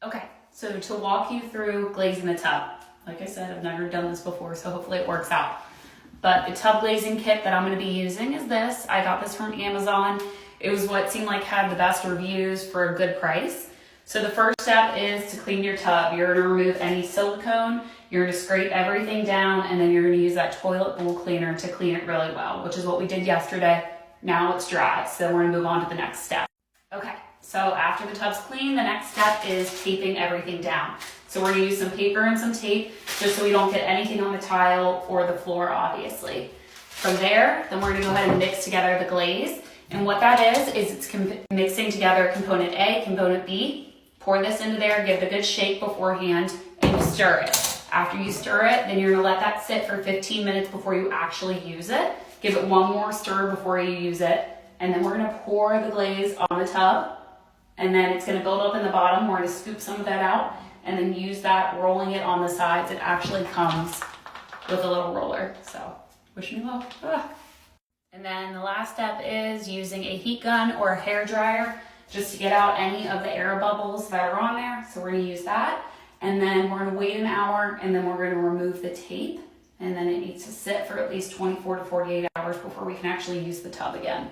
Okay, so to walk you through glazing the tub, like I said, I've never done this before, so hopefully it works out. But the tub glazing kit that I'm gonna be using is this. I got this from Amazon. It was what seemed like had the best reviews for a good price. So the first step is to clean your tub. You're gonna remove any silicone, you're gonna scrape everything down, and then you're gonna use that toilet bowl cleaner to clean it really well, which is what we did yesterday. Now it's dry, so we're gonna move on to the next step. Okay, so after the tub's clean, the next step is taping everything down. So we're gonna use some paper and some tape just so we don't get anything on the tile or the floor, obviously. From there, then we're gonna go ahead and mix together the glaze. And what that is it's mixing together component A, component B. Pour this into there, give it a good shake beforehand, and you stir it. After you stir it, then you're gonna let that sit for 15 minutes before you actually use it. Give it one more stir before you use it. And then we're gonna pour the glaze on the tub, and then it's gonna build up in the bottom. We're gonna scoop some of that out, and then use that, rolling it on the sides. It actually comes with a little roller, so wish me luck. And then the last step is using a heat gun or a hair dryer just to get out any of the air bubbles that are on there. So we're gonna use that. And then we're gonna wait an hour, and then we're gonna remove the tape. And then it needs to sit for at least 24 to 48 hours before we can actually use the tub again.